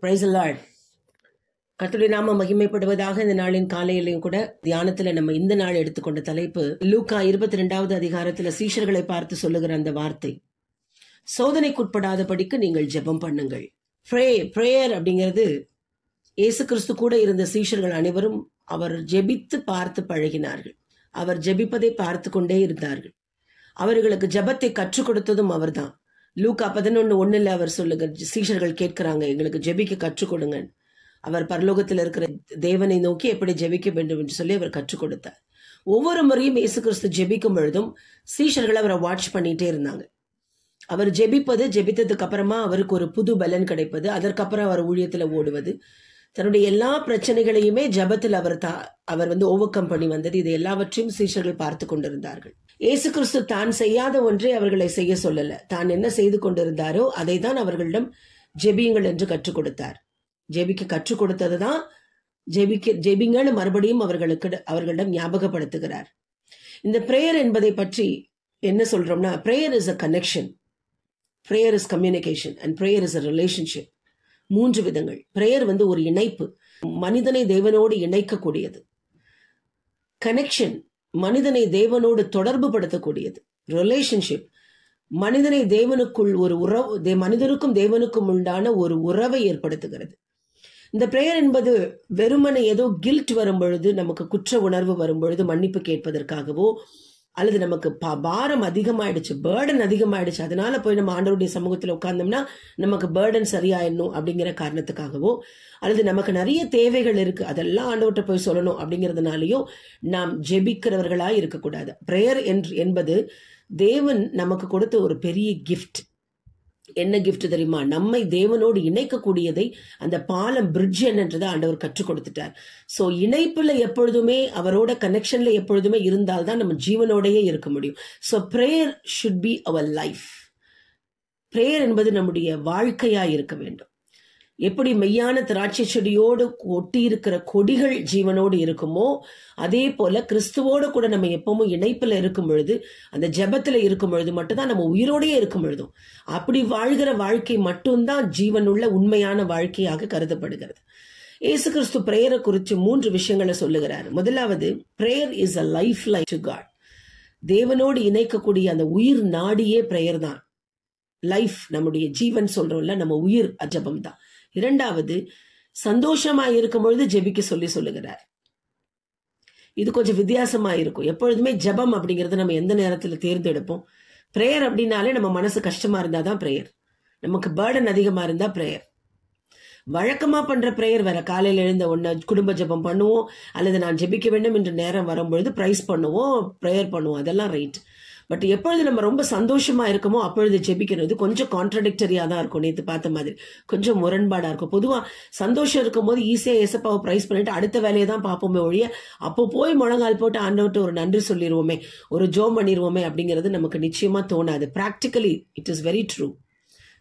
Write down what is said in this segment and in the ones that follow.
Praise the Lord. கர்த்தருடைய நாம மகிமைப்படுவதாக. இந்த நாளின் காலையிலையும் கூட தியானத்துல நம்ம இந்த நாள் எடுத்துக்கொண்ட தலைப்பு லூக்கா 22வது அதிகாரத்துல சீஷர்களை பார்த்து சொல்லுகிற அந்த வார்த்தை, சோதனைக்குட்படாதபடிக்கு நீங்கள் ஜெபம் பண்ணுங்கள். பிரேயர் அப்படிங்கிறது இயேசு கிறிஸ்து கூட இருந்த சீஷர்கள் அனைவரும் அவர் ஜெபித்து பார்த்து பழகினார்கள். அவர் ஜெபிப்பதை பார்த்து கொண்டே இருந்தார்கள். அவர்களுக்கு ஜெபத்தை கற்றுக் கொடுத்ததும் அவர்தான். லூக்கா 11:1 அவர் சொல்லுங்க, சீஷர்கள் கேட்கிறாங்க, எங்களுக்கு ஜெபிக்க கற்றுக் கொடுங்க. அவர் பரலோகத்தில் இருக்கிற தேவனை நோக்கி எப்படி ஜெபிக்க வேண்டும் என்று சொல்லி அவர் கற்றுக் கொடுத்தார். ஒவ்வொரு முறையும் இயேசு கிறிஸ்து ஜெபிக்கும் பொழுதும் சீஷர்கள் அவரை வாட்ச் பண்ணிட்டே இருந்தாங்க. அவர் ஜெபித்ததுக்கு அப்புறமா அவருக்கு ஒரு புது பலன் கிடைப்பது, அதற்கப்புறம் அவர் ஊழியத்துல ஓடுவது, தன்னுடைய எல்லா பிரச்சனைகளையுமே ஜெபத்தில் அவர் ஓவர் கம் பண்ணி வந்தது. இது எல்லாவற்றையும் சீஷர்கள் பார்த்து கொண்டிருந்தார்கள். இயேசு கிறிஸ்து தான் செய்யாத ஒன்றை அவர்களை செய்ய சொல்லல. தான் என்ன செய்து கொண்டிருந்தாரோ அதை தான் அவர்களிடம் ஜெபியுங்கள் என்று கற்றுக் கொடுத்தார். ஜெபிக்க கற்றுக் கொடுத்ததுதான் ஜெபிங்கள் மறுபடியும் அவர்களிடம் ஞாபகப்படுத்துகிறார். இந்த பிரேயர் என்பதை பற்றி என்ன சொல்றோம்னா, prayer is a connection, prayer is communication and prayer is a relationship. 3 விதங்கள். பிரேயர் ஒரு இணைப்பு, மனிதனை தேவனோடு இணைக்கக்கூடியது. கனெக்ஷன், மனிதனை தேவனோடு தொடர்பு படுத்தக்கூடியது. ரிலேஷன்ஷிப், மனிதனை தேவனுக்குள் ஒரு உறவு, மனிதனுக்கும் தேவனுக்கும் உண்டான ஒரு உறவை ஏற்படுத்துகிறது. இந்த பிரேயர் என்பது வெறுமனை ஏதோ கில்ட் வரும் பொழுது, நமக்கு குற்ற உணர்வு வரும் பொழுது மன்னிப்பு கேட்பதற்காகவோ, அல்லது நமக்கு பாரம் அதிகமாயிடுச்சு, பேர்டன் அதிகமாயிடுச்சு, அதனால போய் நம்ம ஆண்டவருடைய சமூகத்தில் உட்கார்ந்தோம்னா நமக்கு பேர்டன் சரியாயிடணும் அப்படிங்கிற காரணத்துக்காகவோ, அல்லது நமக்கு நிறைய தேவைகள் இருக்கு அதெல்லாம் ஆண்டவர்கிட்ட போய் சொல்லணும் அப்படிங்கிறதுனாலயோ நாம் ஜெபிக்கிறவர்களாய் இருக்கக்கூடாது. பிரேயர் என்பது தேவன் நமக்கு கொடுத்த ஒரு பெரிய கிஃப்ட். என்ன கிஃப்ட் தெரியுமா? நம்மை தேவனோடு இணைக்கக்கூடியதை, அந்த பாலம், பிரிட்ஜ் என்னன்றதை ஆண்டவர் கற்றுக் கொடுத்துட்டார். சோ இணைப்புல எப்பொழுதுமே, அவரோட கனெக்ஷன்ல எப்பொழுதுமே இருந்தால்தான் நம்ம ஜீவனோடையே இருக்க முடியும். So prayer should be our life. Prayer என்பது நம்முடைய வாழ்க்கையா இருக்க வேண்டும். எப்படி மெய்யான திராட்சை செடியோடு ஒட்டி இருக்கிற கொடிகள் ஜீவனோடு இருக்குமோ, அதே போல கிறிஸ்துவோடு கூட நம்ம எப்பவும் இணைப்புல இருக்கும் பொழுது, அந்த ஜெபத்துல இருக்கும் பொழுது மட்டும்தான் நம்ம உயிரோடையே இருக்கும் பொழுதும், அப்படி வாழ்கிற வாழ்க்கை மட்டும்தான் ஜீவனுள்ள உண்மையான வாழ்க்கையாக கருதப்படுகிறது. இயேசு கிறிஸ்து பிரேயரை குறித்து 3 விஷயங்களை சொல்லுகிறார். முதலாவது, prayer is a life line to God. தேவனோடு இணைக்கக்கூடிய அந்த உயிர் நாடியே பிரேயர் தான். லைஃப், நம்முடைய ஜீவன் சொல்றோம்ல, நம்ம உயிர் ஜெபம் தான். இரண்டாவது, சந்தோஷமா இருக்கும் பொழுது ஜெபிக்க சொல்லுகிறார். இது கொஞ்சம் வித்தியாசமா இருக்கும். எப்பொழுதுமே ஜெபம் அப்படிங்கறது நம்ம எந்த நேரத்துல தேர்ந்தெடுப்போம்? பிரேயர் அப்படின்னாலே நம்ம மனசு கஷ்டமா இருந்தாதான் பிரேயர், நமக்கு பேர்டன் அதிகமா இருந்தா பிரேயர். வழக்கமா பண்ற பிரேயர் வேற. காலையில எழுந்த உடனே குடும்ப ஜெபம் பண்ணுவோம், அல்லது நான் ஜெபிக்க வேண்டும் என்று நேரம் வரும்பொழுது பிரைஸ் பண்ணுவோம், பிரேயர் பண்ணுவோம், அதெல்லாம் ரைட். பட் எப்பொழுது நம்ம ரொம்ப சந்தோஷமா இருக்கமோ அப்பொழுது ஜெபிக்கிறது கொஞ்சம் கான்ட்ரடிக்டரியா தான் இருக்கும். நேற்று பார்த்த மாதிரி கொஞ்சம் முரண்பாடா இருக்கும். பொதுவா சந்தோஷம் இருக்கும் போது ஈஸியா ஏசப்பாவை பிரைஸ் பண்ணிட்டு அடுத்த வேலையை தான் பார்ப்போமே ஒழிய, அப்போ போய் முழங்கால் போட்டு ஆண்டவர்கிட்ட ஒரு நன்றி சொல்லிடுவோமே, ஒரு ஜோம் பண்ணிடுவோமே அப்படிங்கிறது நமக்கு நிச்சயமா தோணாது. Practically it is very true.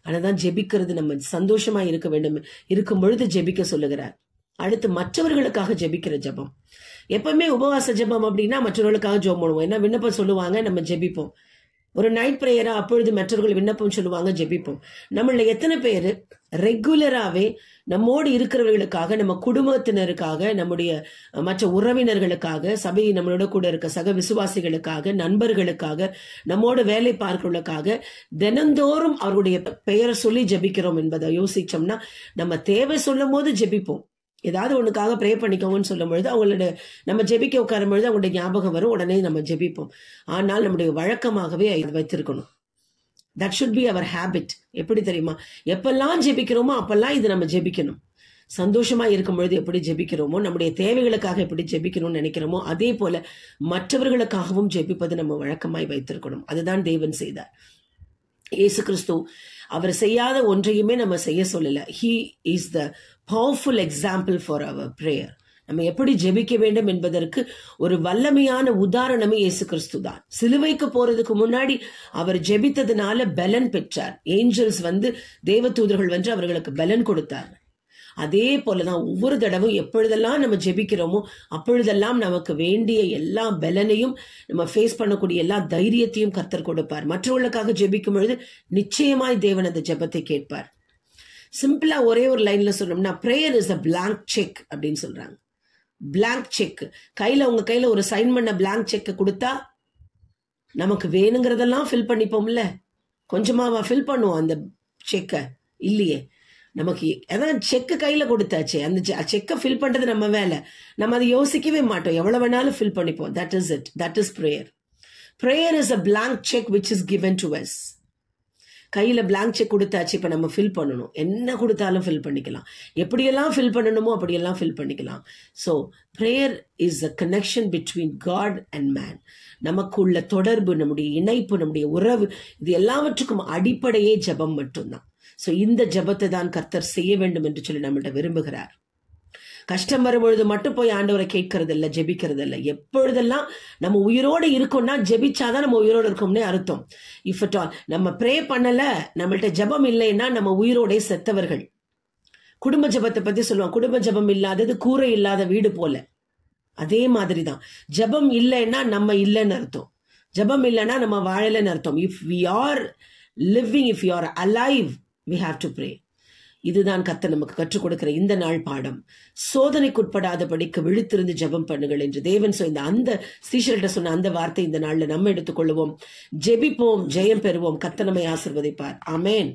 ஆனாதான் ஜெபிக்கிறது, நம்ம சந்தோஷமா இருக்க வேண்டும், இருக்கும் பொழுது ஜெபிக்க சொல்லுகிறார். அடுத்து, மற்றவர்களுக்காக ஜெபிக்கிற ஜெபம். எப்பவுமே உபவாச ஜெபம் அப்படின்னா மற்றவர்களுக்காக ஜெபம் பண்ணுவோம். ஏன்னா விண்ணப்பம் சொல்லுவாங்க, நம்ம ஜெபிப்போம். ஒரு நைட் பிரேயரா, அப்பொழுது மற்றவர்கள் விண்ணப்பம் சொல்லுவாங்க, ஜெபிப்போம். நம்மள எத்தனை பேர் ரெகுலராகவே நம்மோடு இருக்கிறவர்களுக்காக, நம்ம குடும்பத்தினருக்காக, நம்முடைய மற்ற உறவினர்களுக்காக, சபை நம்மளோட கூட இருக்க சக விசுவாசிகளுக்காக, நண்பர்களுக்காக, நம்மோட வேலை பார்க்கிறவர்களுக்காக தினந்தோறும் அவருடைய பெயரை சொல்லி ஜெபிக்கிறோம் என்பதை யோசிச்சோம்னா, நம்ம தேவை சொல்லும் போது ஜெபிப்போம். ஏதாவது ஒண்ணுக்காக ப்ரே பண்ணிக்கோங்கன்னு சொல்லும் பொழுது, அவங்களோட நம்ம ஜெபிக்க உட்காரும் பொழுது அவங்களுடைய ஞாபகம் வரும், உடனே நம்ம ஜெபிப்போம். ஆனால் நம்முடைய வழக்கமாகவே வைத்திருக்கணும். That should be our habit. எப்படி தெரியுமா? எப்பெல்லாம் ஜெபிக்கிறோமோ அப்பெல்லாம் இது நம்ம ஜெபிக்கணும். சந்தோஷமா இருக்கும் பொழுது எப்படி ஜெபிக்கிறோமோ, நம்முடைய தேவைகளுக்காக எப்படி ஜெபிக்கணும்னு நினைக்கிறோமோ, அதே போல மற்றவர்களுக்காகவும் ஜெபிப்பது நம்ம வழக்கமாய் வைத்திருக்கணும். அதுதான் தேவன் செய்தார். இயேசு கிறிஸ்து அவர் செய்யாத ஒன்றையுமே நம்ம செய்ய சொல்லல. He is the powerful example for our prayer. நம்ம எப்படி ஜெபிக்க வேண்டும் என்பதற்கு ஒரு வல்லமையான உதாரணமே இயேசு கிறிஸ்து தான். சிலுவைக்கு போறதுக்கு முன்னாடி அவர் ஜெபித்ததுனால பலன் பெற்றார். ஏஞ்சல்ஸ் தேவதூதர்கள் அவர்களுக்கு பலன் கொடுத்தார். அதே போலதான் ஒவ்வொரு தடவும் எப்பொழுதெல்லாம் நம்ம ஜெபிக்கிறோமோ அப்பொழுதெல்லாம் நமக்கு வேண்டிய எல்லா பலனையும், நம்ம ஃபேஸ் பண்ணக்கூடிய எல்லா தைரியத்தையும் கர்த்தர் கொடுப்பார். மற்றவர்களுக்காக ஜெபிக்கும் பொழுது நிச்சயமாய் தேவன் அந்த ஜெபத்தை கேட்பார். சிம்பிளா ஒரே ஒரு லைன்ல சொன்னோம்னா prayer is a blank check அப்படின்னு சொல்றாங்க. blank check. உங்க கையில ஒரு சைன் பண்ண blank செக் கொடுத்தா நமக்கு வேணுங்கிறதெல்லாம் ஃபில் பண்ணிப்போம்ல. கொஞ்சமாவா ஃபில் பண்ணுவோம் அந்த செக்கை? இல்லையே. நமக்கு அதான் செக்கு கையில கொடுத்தாச்சு, அந்த செக்கை ஃபில் பண்றது நம்ம வேலை. நம்ம அதை யோசிக்கவே மாட்டோம், எவ்வளவு வேணாலும் ஃபில் பண்ணிப்போம். That is it. That is prayer. Prayer is a blank check which is given to us. கையில blank செக் கொடுத்தாச்சு, இப்ப நம்ம ஃபில் பண்ணணும். என்ன கொடுத்தாலும் ஃபில் பண்ணிக்கலாம், எப்படியெல்லாம் ஃபில் பண்ணணுமோ அப்படியெல்லாம் ஃபில் பண்ணிக்கலாம். So prayer is a connection between God and man. நமக்குள்ள தொடர்பு, நம்முடைய இணைப்பு, நம்முடைய உறவு, இது எல்லாவற்றுக்கும் அடிப்படையே ஜெபம் மட்டும்தான். ஸோ இந்த ஜெபத்தை தான் கர்த்தர் செய்ய வேண்டும் என்று சொல்லி நம்மகிட்ட விரும்புகிறார். கஷ்டம் வரும்பொழுது மட்டும் போய் ஆண்டவரை கேட்கறது இல்லை, ஜெபிக்கிறது இல்லை. எப்பொழுதெல்லாம் நம்ம உயிரோடு இருக்கோம்னா ஜெபிச்சாதான் நம்ம உயிரோடு இருக்கோம்னே அர்த்தம். இஃப் அட் ஆல் நம்ம ப்ரே பண்ணல, நம்மள்ட்ட ஜெபம் இல்லைன்னா நம்ம உயிரோடே செத்தவர்கள். குடும்ப ஜெபத்தை பத்தி சொல்லுவாங்க, குடும்ப ஜெபம் இல்லாதது கூரை இல்லாத வீடு போல. அதே மாதிரி தான் ஜெபம் இல்லைன்னா நம்ம இல்லைன்னு அர்த்தம், ஜெபம் இல்லைன்னா நம்ம வாழலைன்னு அர்த்தம். If we are living, if you are alive, we have to pray. இதுதான் கர்த்தர் நமக்கு கற்றுக் கொடுக்கிற இந்த நாள் பாடம். சோதனைக்குட்படாதபடிக்கு விழித்திருந்து ஜெபம் பண்ணுங்கள் என்று தேவன் அந்த சீஷர்கிட்ட சொன்ன அந்த வார்த்தை இந்த நாள்ல நம்ம எடுத்துக்கொள்வோம். ஜெபிப்போம், ஜெயம் பெறுவோம். கர்த்தர் நம்மை ஆசீர்வதிப்பார். ஆமென்.